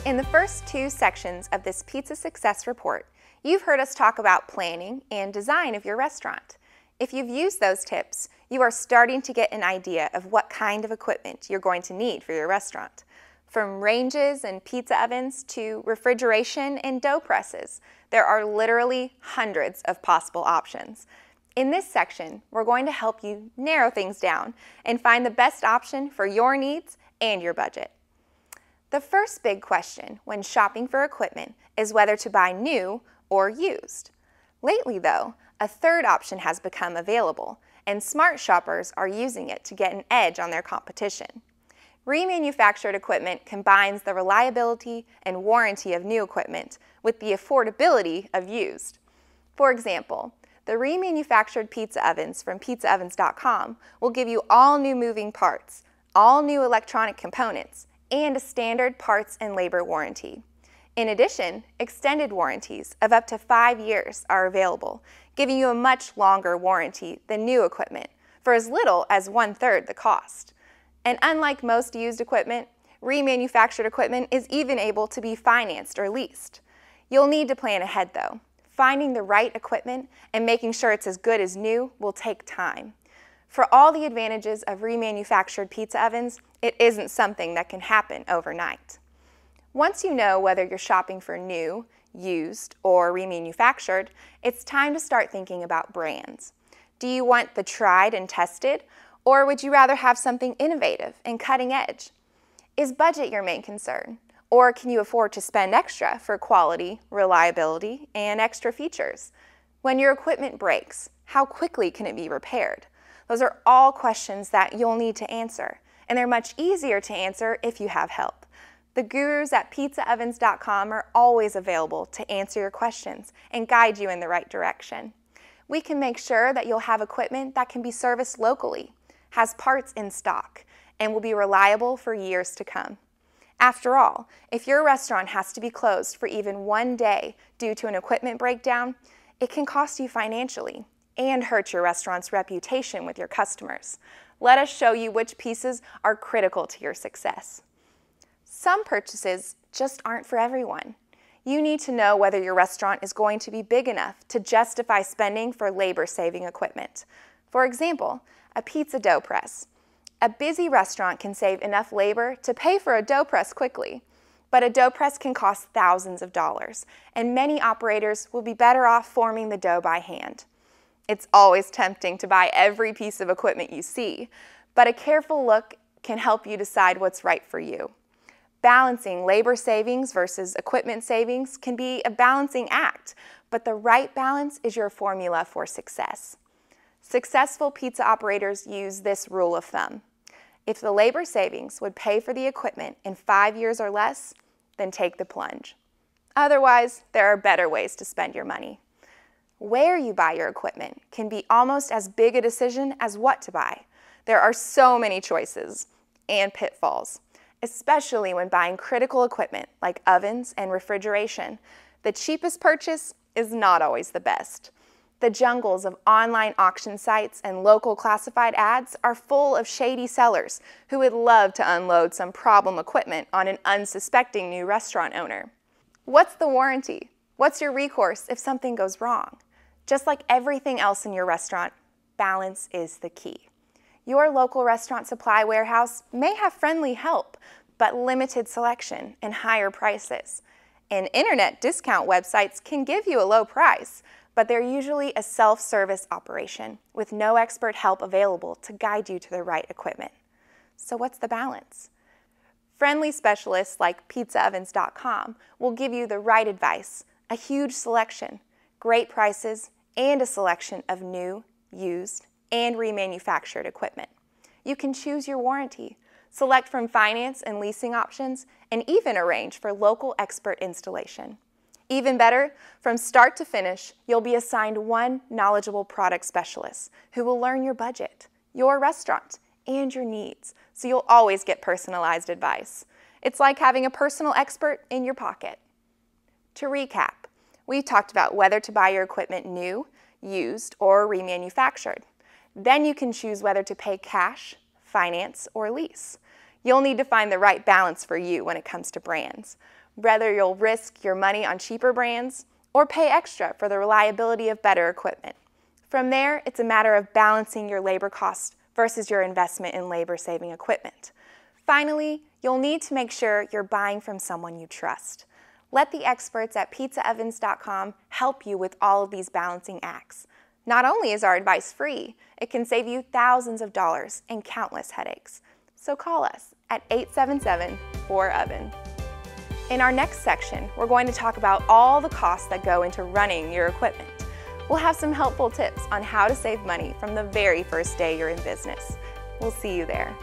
In the first two sections of this Pizza Success Report, you've heard us talk about planning and design of your restaurant. If you've used those tips, you are starting to get an idea of what kind of equipment you're going to need for your restaurant. From ranges and pizza ovens to refrigeration and dough presses, there are literally hundreds of possible options. In this section, we're going to help you narrow things down and find the best option for your needs and your budget. The first big question when shopping for equipment is whether to buy new or used. Lately, though, a third option has become available, and smart shoppers are using it to get an edge on their competition. Remanufactured equipment combines the reliability and warranty of new equipment with the affordability of used. For example, the remanufactured pizza ovens from PizzaOvens.com will give you all new moving parts, all new electronic components, and a standard parts and labor warranty. In addition, extended warranties of up to 5 years are available, giving you a much longer warranty than new equipment for as little as 1/3 the cost. And unlike most used equipment, remanufactured equipment is even able to be financed or leased. You'll need to plan ahead though. Finding the right equipment and making sure it's as good as new will take time. For all the advantages of remanufactured pizza ovens, it isn't something that can happen overnight. Once you know whether you're shopping for new, used, or remanufactured, it's time to start thinking about brands. Do you want the tried and tested, or would you rather have something innovative and cutting edge? Is budget your main concern, or can you afford to spend extra for quality, reliability, and extra features? When your equipment breaks, how quickly can it be repaired? Those are all questions that you'll need to answer, and they're much easier to answer if you have help. The gurus at PizzaOvens.com are always available to answer your questions and guide you in the right direction. We can make sure that you'll have equipment that can be serviced locally, has parts in stock, and will be reliable for years to come. After all, if your restaurant has to be closed for even 1 day due to an equipment breakdown, it can cost you financially and hurt your restaurant's reputation with your customers. Let us show you which pieces are critical to your success. Some purchases just aren't for everyone. You need to know whether your restaurant is going to be big enough to justify spending for labor-saving equipment. For example, a pizza dough press. A busy restaurant can save enough labor to pay for a dough press quickly, but a dough press can cost thousands of dollars, and many operators will be better off forming the dough by hand. It's always tempting to buy every piece of equipment you see, but a careful look can help you decide what's right for you. Balancing labor savings versus equipment savings can be a balancing act, but the right balance is your formula for success. Successful pizza operators use this rule of thumb. If the labor savings would pay for the equipment in 5 years or less, then take the plunge. Otherwise, there are better ways to spend your money. Where you buy your equipment can be almost as big a decision as what to buy. There are so many choices and pitfalls, especially when buying critical equipment like ovens and refrigeration. The cheapest purchase is not always the best. The jungles of online auction sites and local classified ads are full of shady sellers who would love to unload some problem equipment on an unsuspecting new restaurant owner. What's the warranty? What's your recourse if something goes wrong? Just like everything else in your restaurant, balance is the key. Your local restaurant supply warehouse may have friendly help, but limited selection and higher prices. And internet discount websites can give you a low price, but they're usually a self-service operation with no expert help available to guide you to the right equipment. So what's the balance? Friendly specialists like PizzaOvens.com will give you the right advice, a huge selection, great prices, and a selection of new, used, and remanufactured equipment. You can choose your warranty, select from finance and leasing options, and even arrange for local expert installation. Even better, from start to finish, you'll be assigned one knowledgeable product specialist who will learn your budget, your restaurant, and your needs, so you'll always get personalized advice. It's like having a personal expert in your pocket. To recap, we talked about whether to buy your equipment new, used, or remanufactured. Then you can choose whether to pay cash, finance, or lease. You'll need to find the right balance for you when it comes to brands. whether you'll risk your money on cheaper brands or pay extra for the reliability of better equipment. From there, it's a matter of balancing your labor costs versus your investment in labor-saving equipment. Finally, you'll need to make sure you're buying from someone you trust. Let the experts at PizzaOvens.com help you with all of these balancing acts. Not only is our advice free, it can save you thousands of dollars and countless headaches. So call us at 877-4OVEN. In our next section, we're going to talk about all the costs that go into running your equipment. We'll have some helpful tips on how to save money from the very first day you're in business. We'll see you there.